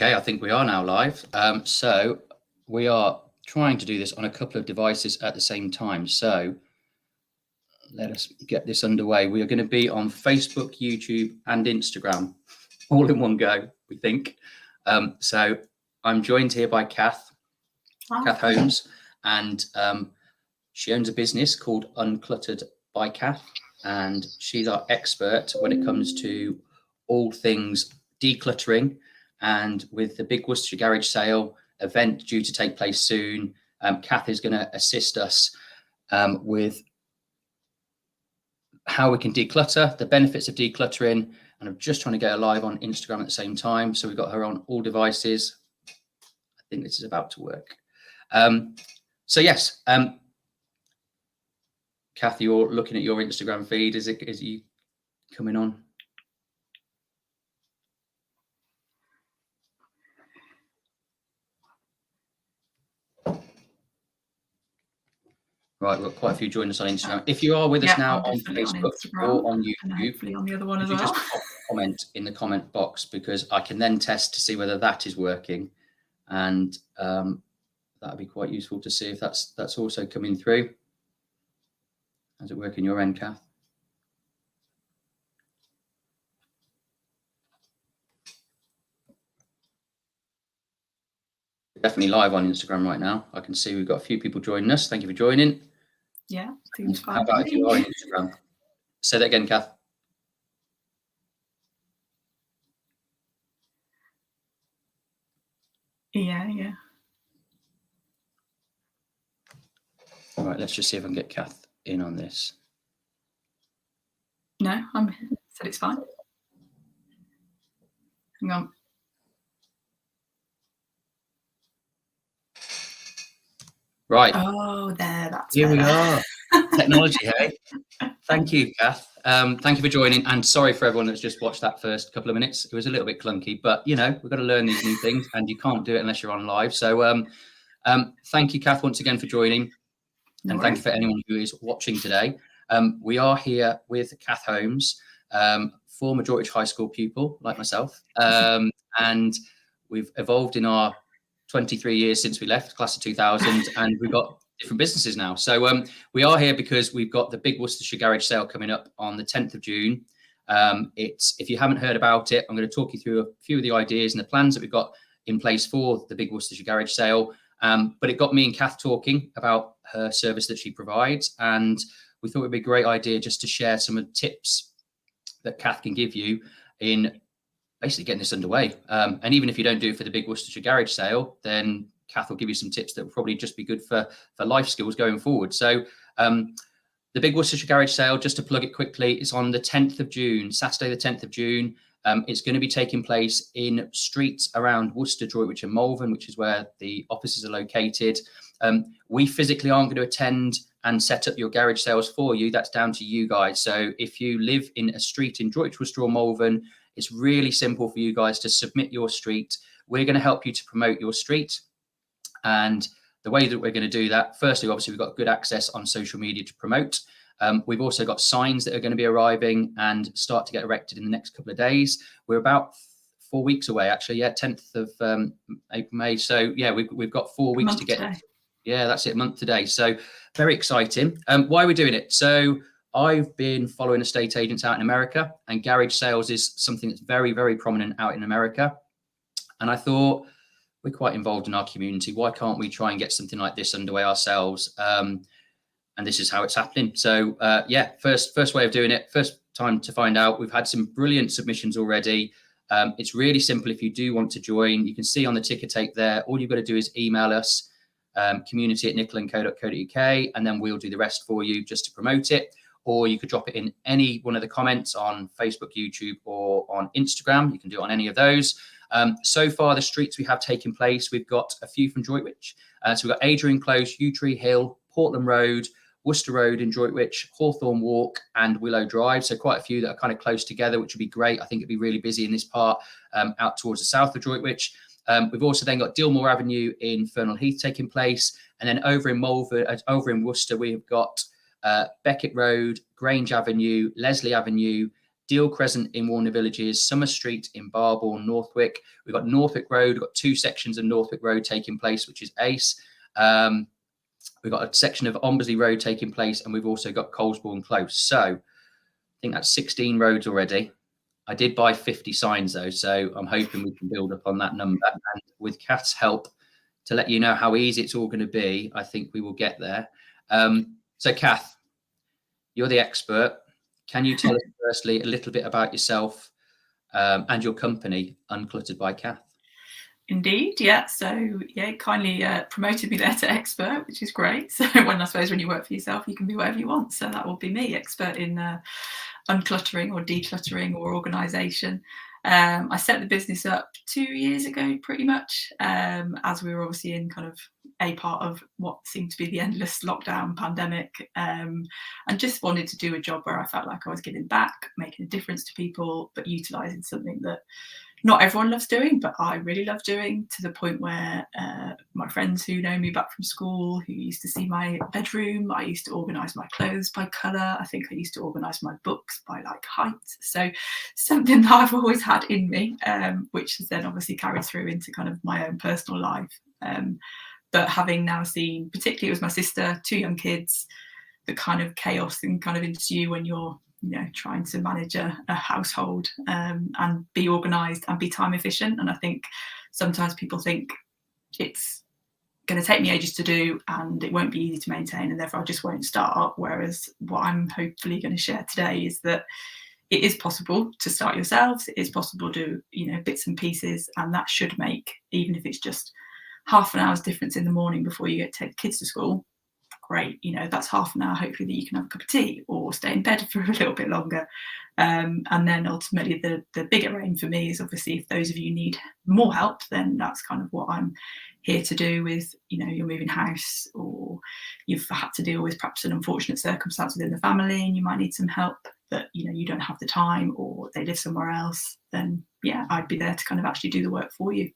Okay, I think we are now live. So we are trying to do this on a couple of devices at the same time. So let us get this underway. We are going to be on Facebook, YouTube, and Instagram all in one go, we think. So I'm joined here by Kath Holmes, and she owns a business called UnclutteredbyKath, and she's our expert when it comes to all things decluttering. And with the big Worcestershire Garage Sale event due to take place soon, Kath is going to assist us with how we can declutter, the benefits of decluttering, and I'm just trying to get her live on Instagram at the same time. So we've got her on all devices. I think this is about to work. So yes, Kath, you're looking at your Instagram feed. Is you coming on? Right, we've got quite a few joining us on Instagram. If you are with us now on Facebook or on YouTube, on the other one as well, well. Just pop a comment in the comment box, because I can then test to see whether that is working, and that'd be quite useful to see if that's also coming through. How's it working your end, Kath? Definitely live on Instagram right now. I can see we've got a few people joining us. Thank you for joining. Yeah, seems fine. How about if you are on Instagram? Say that again, Kath. Yeah. All right, let's just see if I can get Kath in on this. No, said it's fine. Hang on. Right. Oh, that's here better. We are. Technology, hey? Thank you, Kath. Thank you for joining, and sorry for everyone that's just watched that first couple of minutes. It was a little bit clunky, but you know, we've got to learn these new things, and you can't do it unless you're on live. So thank you, Kath, once again for joining. No and thank you for anyone who is watching today. We are here with Kath Holmes, former Droitwich High School pupil like myself, and we've evolved in our 23 years since we left, class of 2000, and we've got different businesses now. So we are here because we've got the big Worcestershire Garage Sale coming up on the 10th of June. If you haven't heard about it, I'm going to talk you through a few of the ideas and the plans that we've got in place for the big Worcestershire Garage Sale. But it got me and Kath talking about her service that she provides, and we thought it'd be a great idea just to share some of the tips that Kath can give you in basically getting this underway. And even if you don't do it for the big Worcestershire Garage Sale, then Kath will give you some tips that will probably just be good for life skills going forward. So the big Worcestershire Garage Sale, just to plug it quickly, is on the 10th of June, Saturday the 10th of June. It's going to be taking place in streets around Worcester, Droitwich and Malvern, which is where the offices are located. We physically aren't going to attend and set up your garage sales for you. That's down to you guys. So if you live in a street in Droitwich, Worcester or Malvern, it's really simple for you guys to submit your street. We're going to help you to promote your street. And the way that we're going to do that, firstly, obviously, we've got good access on social media to promote. We've also got signs that are going to be arriving and start to get erected in the next couple of days. We're about 4 weeks away, actually. Yeah, 10th of April, May. So yeah, we've got 4 weeks to get. Today. Yeah, that's it, a month today. So very exciting. Why are we doing it? So I've been following estate agents out in America, and garage sales is something that's very, very prominent out in America. And I thought, we're quite involved in our community. Why can't we try and get something like this underway ourselves? And this is how it's happening. So yeah, first way of doing it, first time to find out. We've had some brilliant submissions already. It's really simple. If you do want to join, you can see on the ticker tape there, all you've got to do is email us, community@nickelandco.co.uk, and then we'll do the rest for you just to promote it. Or you could drop it in any one of the comments on Facebook, YouTube, or on Instagram. You can do it on any of those. So far, the streets we have taken place, we've got a few from Droitwich. So we've got Adrian Close, Yew Tree Hill, Portland Road, Worcester Road in Droitwich, Hawthorne Walk, and Willow Drive. So quite a few that are kind of close together, which would be great. I think it'd be really busy in this part out towards the south of Droitwich. We've also then got Dilmore Avenue in Fernal Heath taking place. And then over in Malvern, over in Worcester, we've got Beckett Road, Grange Avenue, Leslie Avenue, Deal Crescent in Warner Villages, Summer Street in Barbourne, Northwick. We've got Northwick Road. We've got 2 sections of Northwick Road taking place, which is ace. We've got a section of Ombersley Road taking place, and we've also got Colesbourne Close. So I think that's 16 roads already. I did buy 50 signs though, so I'm hoping we can build up on that number. And with Kath's help to let you know how easy it's all going to be, I think we will get there. So Kath, you're the expert. Can you tell us firstly a little bit about yourself and your company, Uncluttered by Kath? Indeed, yeah. So yeah, kindly promoted me there to expert, which is great. So I suppose when you work for yourself, you can be whatever you want. So that will be me, expert in uncluttering or decluttering or organisation. I set the business up 2 years ago, pretty much, as we were obviously in kind of a part of what seemed to be the endless lockdown pandemic, and just wanted to do a job where I felt like I was giving back, making a difference to people, but utilising something that not everyone loves doing, but I really love doing, to the point where my friends who know me back from school, who used to see my bedroom, I used to organise my clothes by colour. I think I used to organise my books by like height. So something that I've always had in me, which has then obviously carried through into kind of my own personal life. But having now seen, particularly it was my sister, 2 young kids, the kind of chaos and kind of ensue when you're trying to manage a household and be organised and be time efficient. And I think sometimes people think it's going to take me ages to do and it won't be easy to maintain, and therefore I just won't start. Whereas what I'm hopefully going to share today is that it is possible to start yourselves. It is possible to do, bits and pieces, and that should make, even if it's just half an hour's difference in the morning before you get to take kids to school, great. That's half an hour hopefully that you can have a cup of tea or stay in bed for a little bit longer. And then ultimately the bigger aim for me is, obviously, if those of you need more help, then that's kind of what I'm here to do with, you're moving house, or you've had to deal with perhaps an unfortunate circumstance within the family and you might need some help, but you don't have the time, or they live somewhere else, then yeah, I'd be there to kind of actually do the work for you.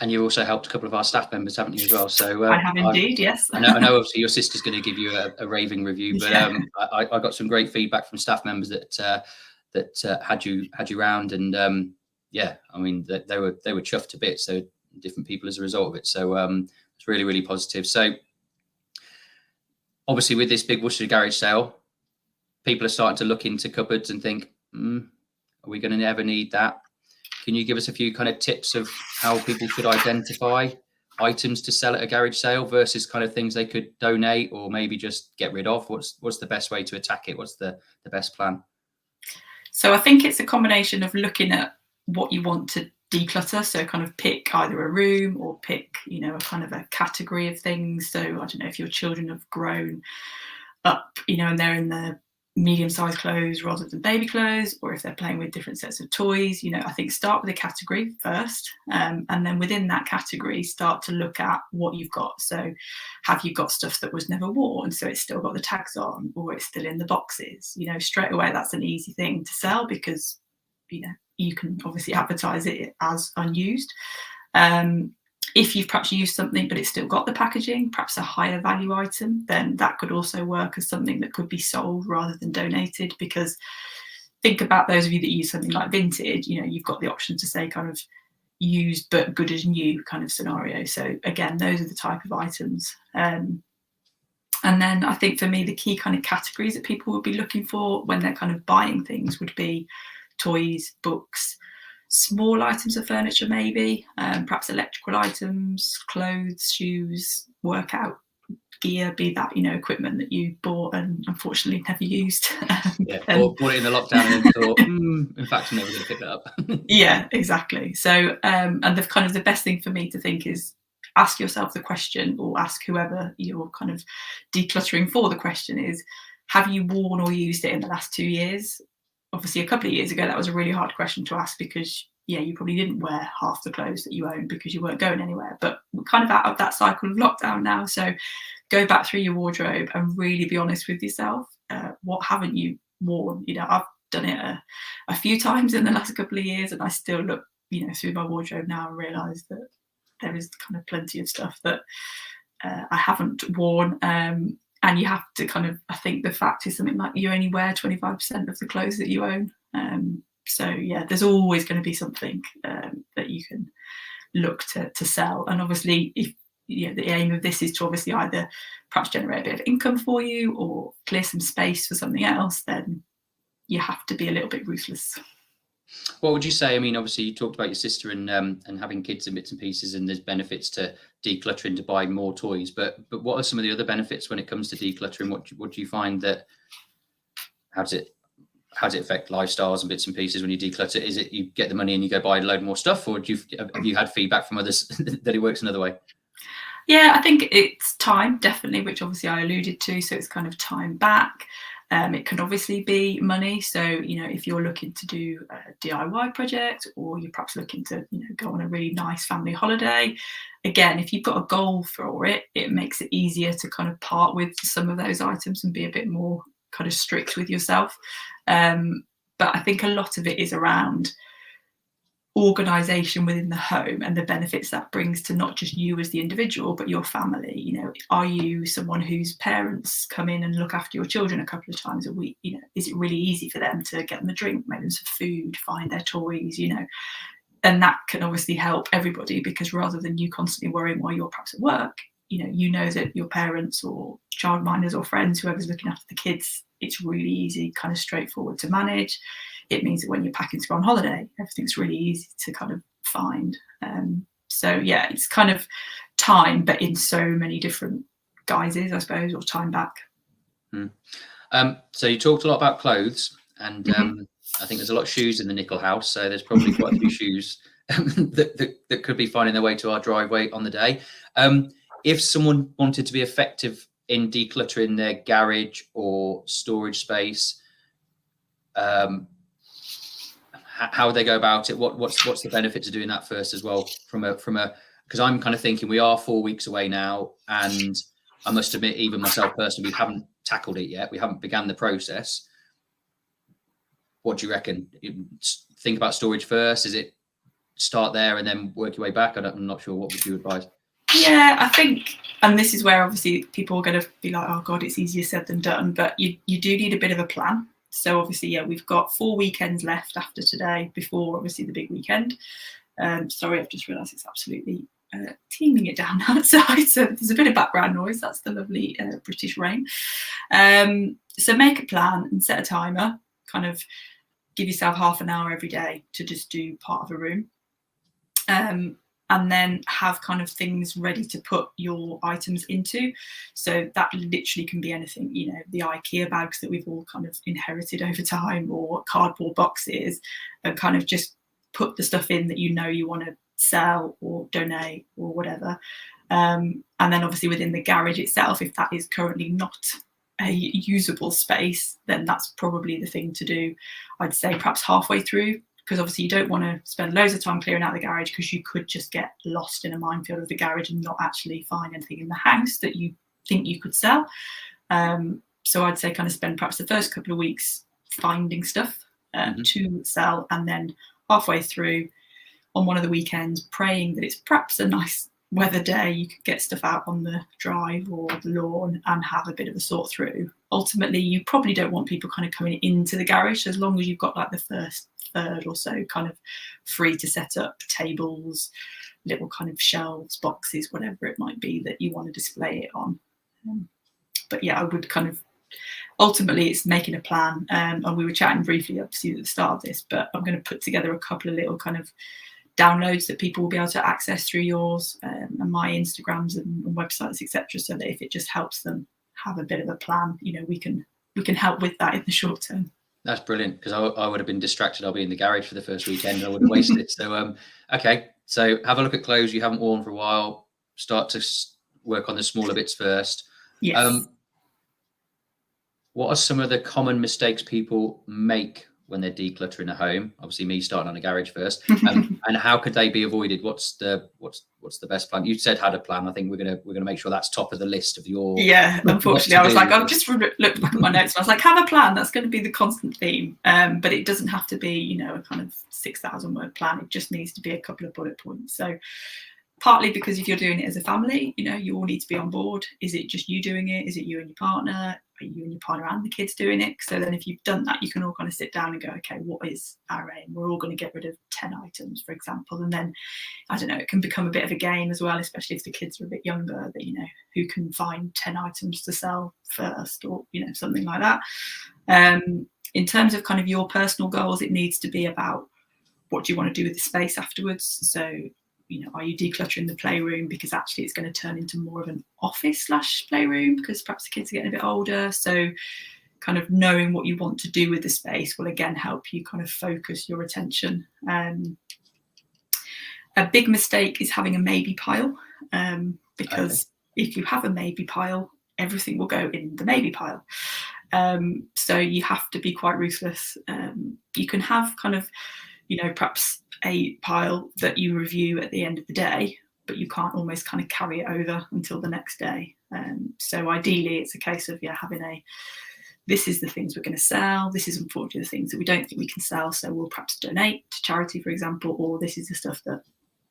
And you also helped a couple of our staff members, haven't you, as well? So I have indeed, yes. I know obviously your sister's going to give you a raving review, but yeah. I got some great feedback from staff members that had you round, and yeah, I mean they were chuffed to bits. So different people as a result of it. So it's really, really positive. So obviously with this big Worcester garage sale, people are starting to look into cupboards and think, are we going to ever need that? Can you give us a few kind of tips of how people should identify items to sell at a garage sale versus kind of things they could donate or maybe just get rid of? What's the best way to attack it? What's the best plan? So I think it's a combination of looking at what you want to declutter. So kind of pick either a room or pick, a kind of a category of things. So I don't know if your children have grown up, and they're in the medium-sized clothes rather than baby clothes, or if they're playing with different sets of toys. I think start with a category first, and then within that category start to look at what you've got. So have you got stuff that was never worn, so it's still got the tags on, or it's still in the boxes? Straight away that's an easy thing to sell, because you can obviously advertise it as unused. If you've perhaps used something but it's still got the packaging, perhaps a higher value item, then that could also work as something that could be sold rather than donated. Because think about those of you that use something like vintage, you've got the option to say kind of used but good as new kind of scenario. So again, those are the type of items. And then I think for me, the key kind of categories that people would be looking for when they're kind of buying things would be toys, books, small items of furniture, maybe, perhaps electrical items, clothes, shoes, workout gear, be that equipment that you bought and unfortunately never used. Or bought it in the lockdown and thought, in fact, I'm never going to pick that up. Yeah, exactly. So and the best thing for me to think is ask yourself the question, or ask whoever you're kind of decluttering for the question is, have you worn or used it in the last 2 years? Obviously, a couple of years ago, that was a really hard question to ask, because, you probably didn't wear half the clothes that you own because you weren't going anywhere. But we're kind of out of that cycle of lockdown now. So go back through your wardrobe and really be honest with yourself. What haven't you worn? I've done it a few times in the last couple of years, and I still look, through my wardrobe now and realise that there is kind of plenty of stuff that I haven't worn. and you have to kind of, I think the fact is something like you only wear 25% of the clothes that you own. So yeah, there's always going to be something that you can look to sell. And obviously, if the aim of this is to obviously either perhaps generate a bit of income for you or clear some space for something else, then you have to be a little bit ruthless. What would you say? I mean, obviously you talked about your sister and having kids and bits and pieces, and there's benefits to decluttering to buy more toys. But what are some of the other benefits when it comes to decluttering? What do you find that how does it affect lifestyles and bits and pieces when you declutter? Is it you get the money and you go buy a load more stuff, or have you had feedback from others that it works another way? Yeah, I think it's time, definitely, which obviously I alluded to. So it's kind of time back. It can obviously be money. So, if you're looking to do a DIY project, or you're perhaps looking to, go on a really nice family holiday, again, if you've got a goal for it, it makes it easier to kind of part with some of those items and be a bit more kind of strict with yourself. But I think a lot of it is around organisation within the home and the benefits that brings to not just you as the individual, but your family. Are you someone whose parents come in and look after your children a couple of times a week? Is it really easy for them to get them a drink, make them some food, find their toys? And that can obviously help everybody, because rather than you constantly worrying while you're perhaps at work, you know that your parents or childminders or friends, whoever's looking after the kids, it's really easy, kind of straightforward to manage. It means that when you're packing to go on holiday, everything's really easy to kind of find. So yeah, it's kind of time, but in so many different guises, I suppose, or time back. So you talked a lot about clothes, and I think there's a lot of shoes in the Nickel house. So there's probably quite a few shoes that could be finding their way to our driveway on the day. If someone wanted to be effective in decluttering their garage or storage space, how would they go about it? What's the benefit to doing that first as well? Because I'm kind of thinking we are 4 weeks away now, and I must admit, even myself personally, we haven't tackled it yet. We haven't begun the process. What do you reckon? Think about storage first. Is it start there and then work your way back? I'm not sure. What would you advise? Yeah, I think, and this is where obviously people are going to be like, oh God, it's easier said than done. But you do need a bit of a plan. So obviously, yeah, we've got 4 weekends left after today before obviously the big weekend. Sorry, I've just realised it's absolutely teeming it down outside. So there's a bit of background noise. That's the lovely British rain. So make a plan and set a timer. Kind of give yourself half an hour every day to just do part of a room. And then have kind of things ready to put your items into. So that literally can be anything, the IKEA bags that we've all kind of inherited over time, or cardboard boxes, and kind of just put the stuff in that you want to sell or donate or whatever. And then obviously within the garage itself, if that is currently not a usable space, then that's probably the thing to do. I'd say perhaps halfway through, because obviously you don't want to spend loads of time clearing out the garage, because you could just get lost in a minefield of the garage and not actually find anything in the house that you think you could sell. So I'd say kind of spend perhaps the first couple of weeks finding stuff to sell, and then halfway through on one of the weekends praying that it's perhaps a nice weather day, you could get stuff out on the drive or the lawn and have a bit of a sort through. Ultimately, you probably don't want people kind of coming into the garage, so as long as you've got like the first third or so kind of free to set up tables, little kind of shelves, boxes, whatever it might be that you want to display it on. But yeah, I would kind of, ultimately it's making a plan. And we were chatting briefly obviously at the start of this, but I'm going to put together a couple of little kind of downloads that people will be able to access through yours and my Instagrams and websites, etc., so that if it just helps them have a bit of a plan, we can help with that in the short term. That's brilliant, because I would have been distracted. I'll be in the garage for the first weekend and I would have wasted it. So okay, so have a look at clothes you haven't worn for a while. Start to work on the smaller bits first. Yes. What are some of the common mistakes people make when they're decluttering a home? Obviously, me starting on a garage first, and how could they be avoided? What's the best plan? You said had a plan. I think we're gonna make sure that's top of the list of your. Yeah, unfortunately, I was like, I've just looked back at my notes. And I was like, have a plan. That's going to be the constant theme. But it doesn't have to be, a kind of 6,000 word plan. It just needs to be a couple of bullet points. So partly because if you're doing it as a family, you know, you all need to be on board. Is it just you doing it? Is it you and your partner? Are you and your partner and the kids doing it? So then if you've done that, you can all kind of sit down and go, okay, what is our aim? We're all going to get rid of 10 items, for example. And then, I don't know, it can become a bit of a game as well, especially if the kids are a bit younger, that, you know, who can find 10 items to sell first, or, you know, something like that. In terms of kind of your personal goals, it needs to be about what do you want to do with the space afterwards. So, you know, are you decluttering the playroom because actually it's going to turn into more of an office / playroom because perhaps the kids are getting a bit older? So kind of knowing what you want to do with the space will again help you kind of focus your attention. A big mistake is having a maybe pile, because if you have a maybe pile, everything will go in the maybe pile. So you have to be quite ruthless. You can have kind of, you know, perhaps a pile that you review at the end of the day, but you can't almost kind of carry it over until the next day. So ideally it's a case of, yeah, having this is the things we're going to sell. This is unfortunately the things that we don't think we can sell. So we'll perhaps donate to charity, for example, or this is the stuff that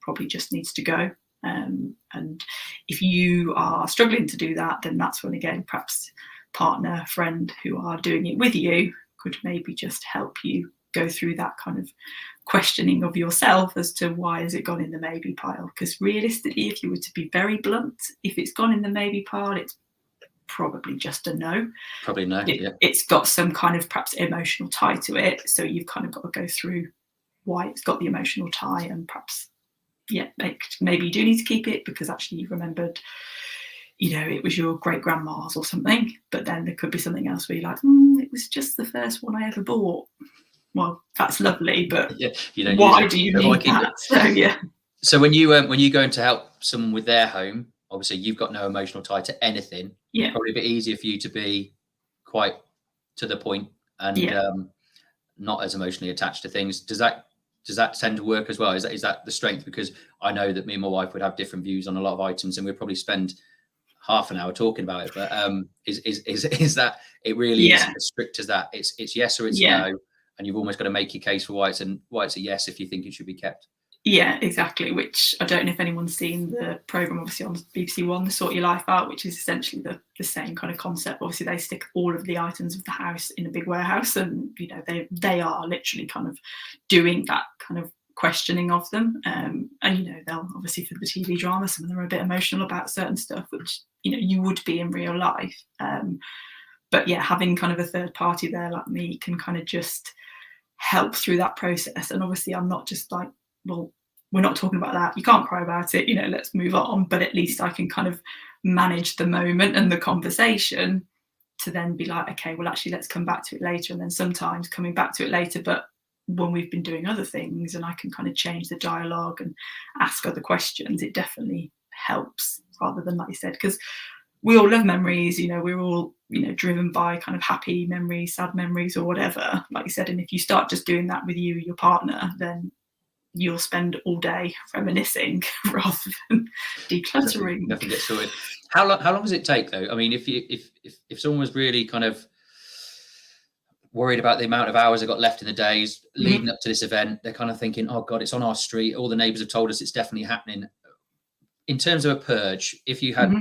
probably just needs to go. And if you are struggling to do that, then that's when, again, perhaps partner, friend who are doing it with you could maybe just help you go through that kind of questioning of yourself as to why has it gone in the maybe pile. Because realistically, if you were to be very blunt, if it's gone in the maybe pile, it's probably just a no. Probably no. It's got some kind of perhaps emotional tie to it. So you've kind of got to go through why it's got the emotional tie, and perhaps, yeah, maybe you do need to keep it because actually you've remembered, you know, it was your great grandma's or something. But then there could be something else where you're like, it was just the first one I ever bought. Well, that's lovely, but yeah, you don't why do you need that? So yeah. So when you go in to help someone with their home, obviously you've got no emotional tie to anything. Yeah. Probably a bit easier for you to be quite to the point and not as emotionally attached to things. Does that tend to work as well? Is that the strength? Because I know that me and my wife would have different views on a lot of items, and we'd probably spend half an hour talking about it. But is that it really is as strict as that? It's yes or it's no, and you've almost got to make your case for why it's a yes if you think it should be kept. Yeah, exactly. Which I don't know if anyone's seen the programme, obviously on BBC One, the Sort Your Life Out, which is essentially the same kind of concept. Obviously, they stick all of the items of the house in a big warehouse, and you know they are literally kind of doing that kind of questioning of them. And you know, they'll obviously, for the TV drama, some of them are a bit emotional about certain stuff, which you know you would be in real life. But yeah, having kind of a third party there like me can kind of just help through that process. And obviously, I'm not just like, well, we're not talking about that. You can't cry about it, you know, let's move on. But at least I can kind of manage the moment and the conversation to then be like, okay, well, actually, let's come back to it later. And then sometimes coming back to it later, but when we've been doing other things and I can kind of change the dialogue and ask other questions, it definitely helps, rather than, like you said, because we all love memories, you know, we're all, you know, driven by kind of happy memories, sad memories, or whatever, like you said. And if you start just doing that with your partner, then you'll spend all day reminiscing rather than decluttering. Nothing gets sorted. How long does it take though? I mean, if someone was really kind of worried about the amount of hours they got left in the days leading up to this event, they're kind of thinking, oh God, it's on our street. All the neighbours have told us it's definitely happening. In terms of a purge, if you had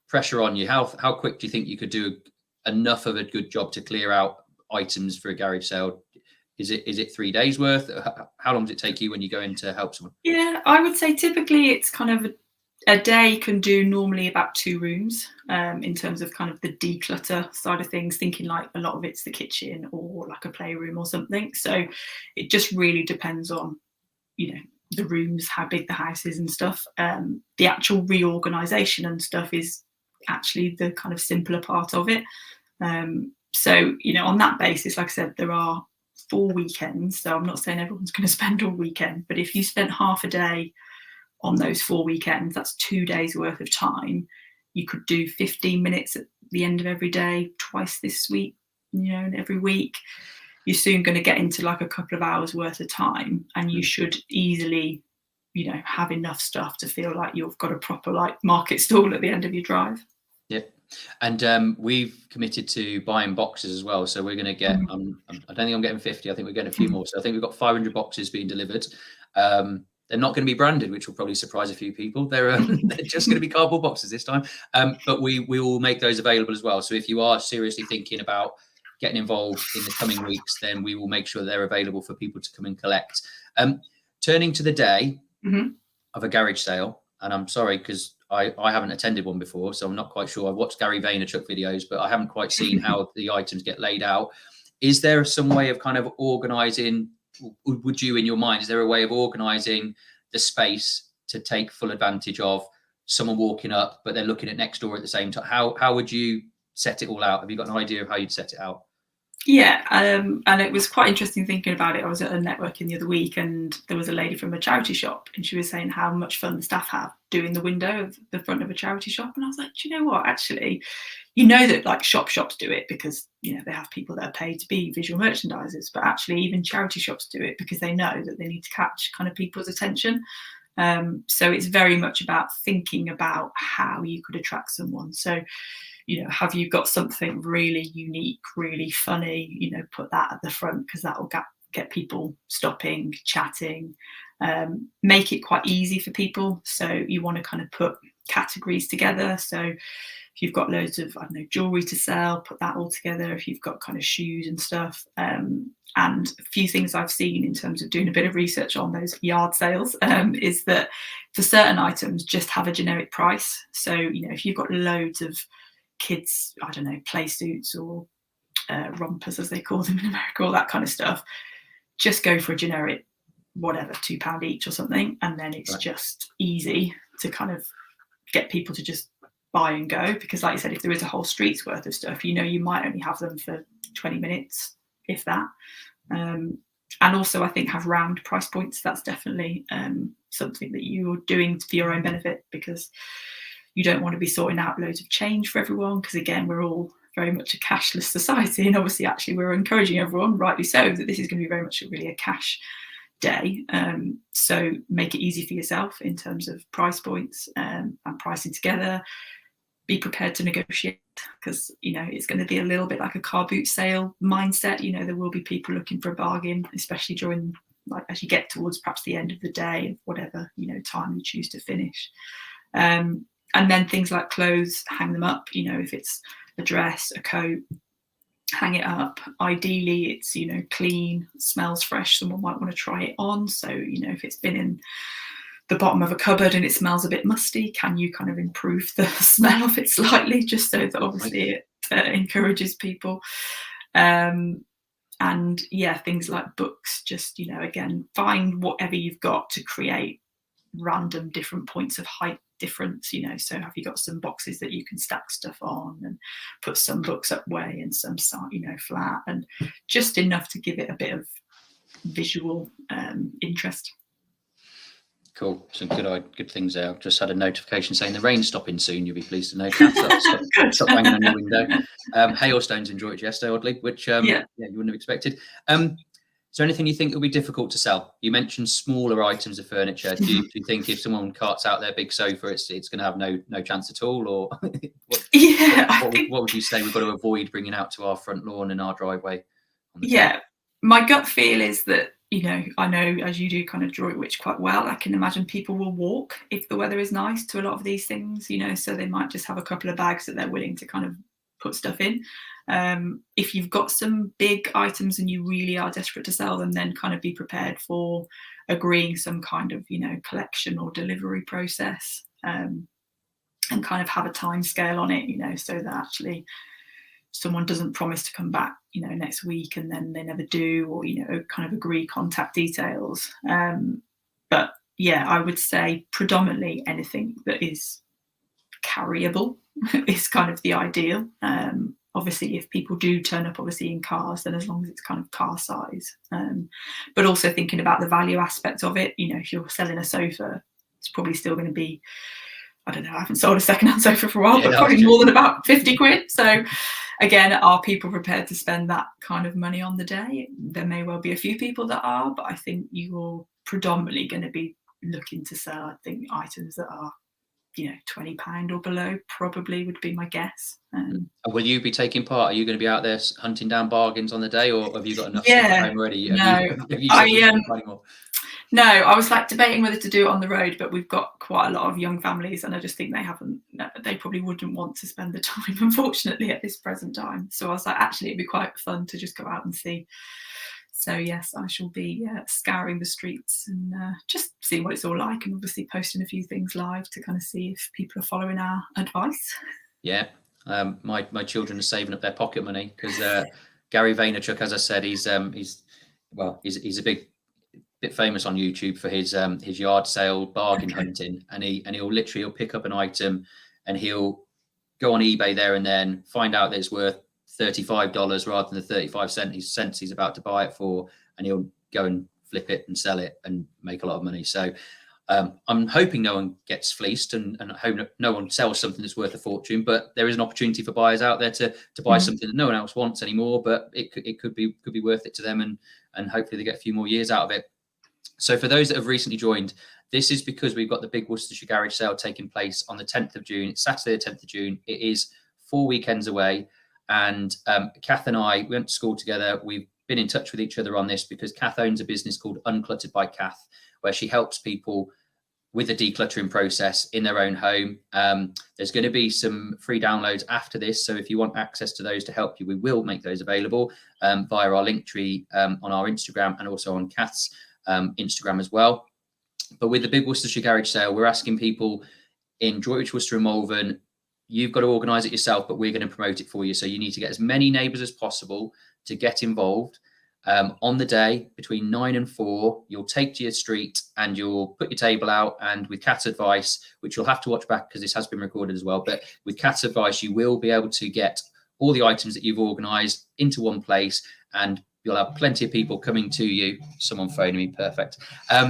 pressure on you, how quick do you think you could do enough of a good job to clear out items for a garage sale? Is it 3 days worth? How long does it take you when you go in to help someone? Yeah, I would say typically it's kind of a day can do normally about 2 rooms, in terms of kind of the declutter side of things, thinking like a lot of it's the kitchen or like a playroom or something. So it just really depends on, you know, the rooms, how big the house is and stuff. The actual reorganization and stuff is actually the kind of simpler part of it. So, you know, on that basis, like I said, there are 4 weekends. So I'm not saying everyone's going to spend all weekend, but if you spent half a day on those 4 weekends, that's 2 days worth of time. You could do 15 minutes at the end of every day, twice this week, you know, and every week. You're soon going to get into like a couple of hours worth of time, and you should easily, you know, have enough stuff to feel like you've got a proper like market stall at the end of your drive. Yeah. And we've committed to buying boxes as well. So we're going to get, I don't think I'm getting 50. I think we're getting a few more. So I think we've got 500 boxes being delivered. They're not going to be branded, which will probably surprise a few people. They're just going to be cardboard boxes this time. But we will make those available as well. So if you are seriously thinking about getting involved in the coming weeks, then we will make sure they're available for people to come and collect. Turning to the day of a garage sale, and I'm sorry because I haven't attended one before, so I'm not quite sure. I've watched Gary Vaynerchuk videos, but I haven't quite seen how the items get laid out. Is there some way of kind of organising? Would you, in your mind, is there a way of organising the space to take full advantage of someone walking up, but they're looking at next door at the same time? How would you set it all out? Have you got an idea of how you'd set it out? Yeah, and it was quite interesting thinking about it. I was at a networking the other week, and there was a lady from a charity shop, and she was saying how much fun the staff have doing the window of the front of a charity shop. And I was like, do you know what? Actually, you know that like shops do it because they have people that are paid to be visual merchandisers, but actually even charity shops do it because they know that they need to catch kind of people's attention. So it's very much about thinking about how you could attract someone. So have you got something really unique, really funny, put that at the front because that will get people stopping, chatting, make it quite easy for people. So you want to kind of put categories together. So if you've got loads of, jewelry to sell, put that all together. If you've got kind of shoes and stuff. And a few things I've seen in terms of doing a bit of research on those yard sales is that for certain items, just have a generic price. So, if you've got loads of kids, play suits or rompers as they call them in America, all that kind of stuff, just go for a generic whatever, £2 each or something, and then it's just easy to kind of get people to just buy and go, because like you said, if there is a whole street's worth of stuff, you might only have them for 20 minutes if that. And also I think have round price points. That's definitely something that you're doing for your own benefit, because you don't want to be sorting out loads of change for everyone, because again, we're all very much a cashless society, and obviously actually we're encouraging everyone, rightly so, that this is going to be very much really a cash day. So make it easy for yourself in terms of price points and pricing together. Be prepared to negotiate, because it's going to be a little bit like a car boot sale mindset. There will be people looking for a bargain, especially during as you get towards perhaps the end of the day, whatever time you choose to finish. And then things like clothes, hang them up. If it's a dress, a coat, hang it up. Ideally, it's clean, smells fresh. Someone might want to try it on. So if it's been in the bottom of a cupboard and it smells a bit musty, can you kind of improve the smell of it slightly, just so that obviously it encourages people. And things like books, just again, find whatever you've got to create random different points of height difference. So have you got some boxes that you can stack stuff on, and put some books up way and some flat, and just enough to give it a bit of visual interest. Cool. Some good things there. I've just had a notification saying the rain's stopping soon. You'll be pleased to know, Kath. Stop banging on your window. Hailstones in Droitwich yesterday, oddly, which you wouldn't have expected. Is there anything you think will be difficult to sell? You mentioned smaller items of furniture. Do you think if someone carts out their big sofa, it's going to have no chance at all? Or what would you say we've got to avoid bringing out to our front lawn and our driveway? My gut feel is that, I know as you do kind of Droitwich quite well, I can imagine people will walk if the weather is nice to a lot of these things, so they might just have a couple of bags that they're willing to kind of put stuff in. If you've got some big items and you really are desperate to sell them, then kind of be prepared for agreeing some kind of, collection or delivery process, and kind of have a time scale on it, so that actually someone doesn't promise to come back, next week and then they never do, or, kind of agree contact details. But I would say predominantly anything that is carryable is kind of the ideal. Obviously, if people do turn up obviously in cars, then as long as it's kind of car size. But also thinking about the value aspect of it, if you're selling a sofa, it's probably still going to be, I don't know, I haven't sold a secondhand sofa for a while, but probably more than about 50 quid. So again, are people prepared to spend that kind of money on the day? There may well be a few people that are, but I think you're predominantly going to be looking to sell, I think, items that are, £20 or below, probably would be my guess. Will you be taking part? Are you going to be out there hunting down bargains on the day, or have you got enough stuff at home already? No, I was like debating whether to do it on the road, but we've got quite a lot of young families, and I just think they probably wouldn't want to spend the time, unfortunately, at this present time. So I was like, actually, it'd be quite fun to just go out and see. So yes, I shall be scouring the streets and just seeing what it's all like, and obviously posting a few things live to kind of see if people are following our advice. Yeah, my children are saving up their pocket money because Gary Vaynerchuk, as I said, he's a bit famous on YouTube for his yard sale bargain hunting, and he'll pick up an item and he'll go on eBay there and then find out that it's worth $35 rather than the 35 cents he's about to buy it for, and he'll go and flip it and sell it and make a lot of money. So I'm hoping no one gets fleeced, and I hope no one sells something that's worth a fortune, but there is an opportunity for buyers out there to buy something that no one else wants anymore, but it could be worth it to them, and hopefully they get a few more years out of it. So for those that have recently joined, this is because we've got the big Worcestershire Garage sale taking place on the 10th of June. It's Saturday the 10th of June. It is 4 weekends away. And Kath and I, we went to school together. We've been in touch with each other on this because Kath owns a business called UnclutteredbyKath, where she helps people with the decluttering process in their own home. There's going to be some free downloads after this. So if you want access to those to help you, we will make those available via our link tree on our Instagram and also on Kath's Instagram as well. But with the big Worcestershire Garage sale, we're asking people in Droitwich, Worcester and Malvern, you've got to organise it yourself, but we're going to promote it for you. So you need to get as many neighbours as possible to get involved. On the day between 9 and 4, you'll take to your street and you'll put your table out, and with Kath's advice, which you'll have to watch back because this has been recorded as well, but with Kath's advice, you will be able to get all the items that you've organised into one place, and you'll have plenty of people coming to you. Someone phoning me, perfect.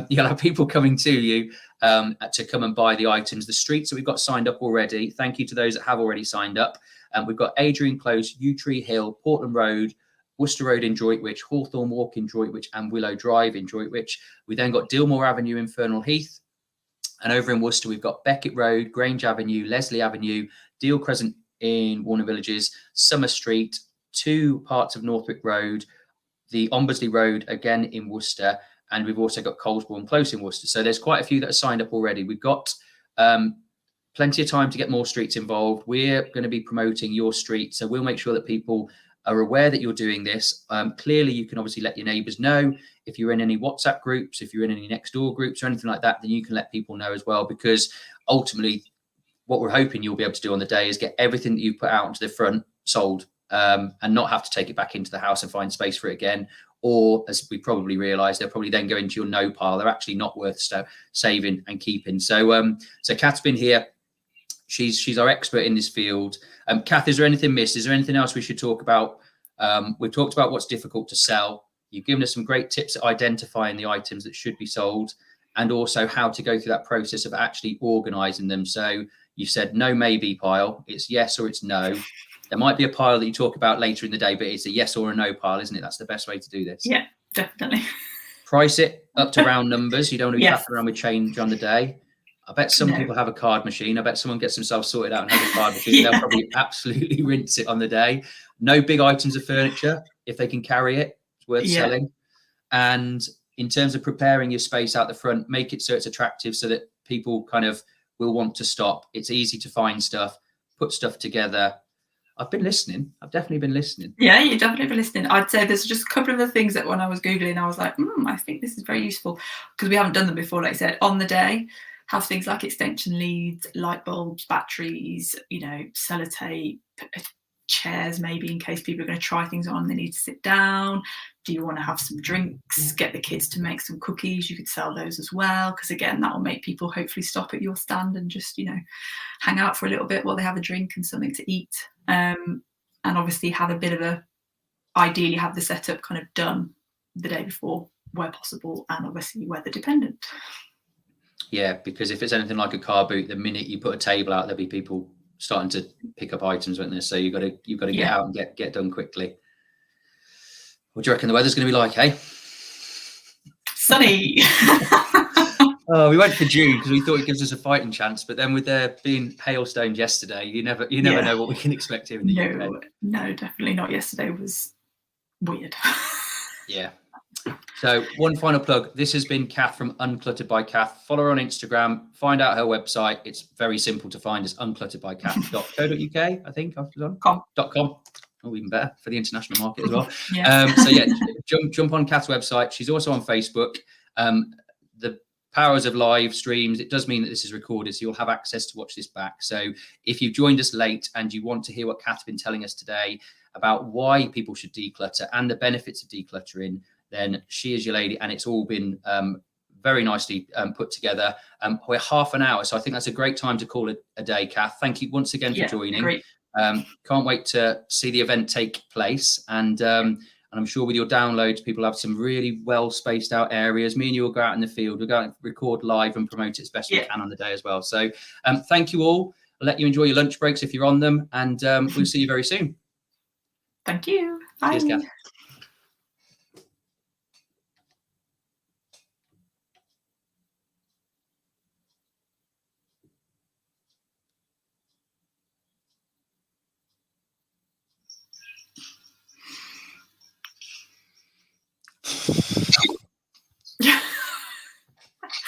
You'll have people coming to you to come and buy the items. The streets that we've got signed up already, thank you to those that have already signed up. We've got Adrian Close, Yew Tree Hill, Portland Road, Worcester Road in Droitwich, Hawthorne Walk in Droitwich, and Willow Drive in Droitwich. We then got Dilmore Avenue in Fernal Heath. And over in Worcester, we've got Beckett Road, Grange Avenue, Leslie Avenue, Deal Crescent in Warner Villages, Summer Street, 2 parts of Northwick Road, the Ombersley Road again in Worcester, and we've also got Colesbourne Close in Worcester. So there's quite a few that are signed up already. We've got plenty of time to get more streets involved. We're going to be promoting your street, so we'll make sure that people are aware that you're doing this. Clearly, you can obviously let your neighbours know. If you're in any WhatsApp groups, if you're in any next door groups or anything like that, then you can let people know as well, because ultimately what we're hoping you'll be able to do on the day is get everything that you've put out into the front sold, and not have to take it back into the house and find space for it again. Or, as we probably realise, they'll probably then go into your no pile. They're actually not worth saving and keeping. So Kath's been here. She's our expert in this field. Kath, is there anything missed? Is there anything else we should talk about? We've talked about what's difficult to sell. You've given us some great tips at identifying the items that should be sold, and also how to go through that process of actually organising them. So you said no maybe pile. It's yes or it's no. There might be a pile that you talk about later in the day, but it's a yes or a no pile, isn't it? That's the best way to do this. Yeah, definitely. Price it up to round numbers. You don't want to be faffing around with change on the day. I bet some people have a card machine. I bet someone gets themselves sorted out and has a card machine. They'll probably absolutely rinse it on the day. No big items of furniture. If they can carry it, it's worth selling. And in terms of preparing your space out the front, make it so it's attractive so that people kind of will want to stop. It's easy to find stuff, put stuff together. I've been listening. I've definitely been listening. Yeah, you've definitely been listening. I'd say there's just a couple of the things that when I was Googling, I was like, I think this is very useful, because we haven't done them before. Like I said, on the day, have things like extension leads, light bulbs, batteries, sellotape, chairs, maybe in case people are going to try things on, they need to sit down. Do you want to have some drinks? Get the kids to make some cookies. You could sell those as well, because again, that will make people hopefully stop at your stand and just hang out for a little bit while they have a drink and something to eat. And obviously ideally have the setup kind of done the day before where possible, and obviously weather dependent. Yeah, because if it's anything like a car boot, the minute you put a table out, there'll be people starting to pick up items, won't there? So you've got to get out and get done quickly. What do you reckon the weather's going to be like, eh? Sunny. Oh, we went for June because we thought it gives us a fighting chance, but then with there being hailstones yesterday, you never know what we can expect here in the UK. No, definitely not. Yesterday was weird. Yeah. So one final plug. This has been Kath from Uncluttered by Kath. Follow her on Instagram. Find out her website. It's very simple to find. It's unclutteredbykath.co.uk, I think. .com. Oh, even better for the international market as well. Yeah. So yeah, jump on Kath's website. She's also on Facebook. The powers of live streams, it does mean that this is recorded, so you'll have access to watch this back. So if you've joined us late and you want to hear what Kath's been telling us today about why people should declutter and the benefits of decluttering, then she is your lady, and it's all been very nicely put together. We're half an hour, so I think that's a great time to call it a day, Kath. Thank you once again for joining. Great. Can't wait to see the event take place, and I'm sure with your downloads, people have some really well spaced out areas. Me and you will go out in the field. We'll go out and record live and promote it as best we can on the day as well. So thank you all. I'll let you enjoy your lunch breaks if you're on them, and we'll see you very soon. Thank you. Bye. Cheers, Kath.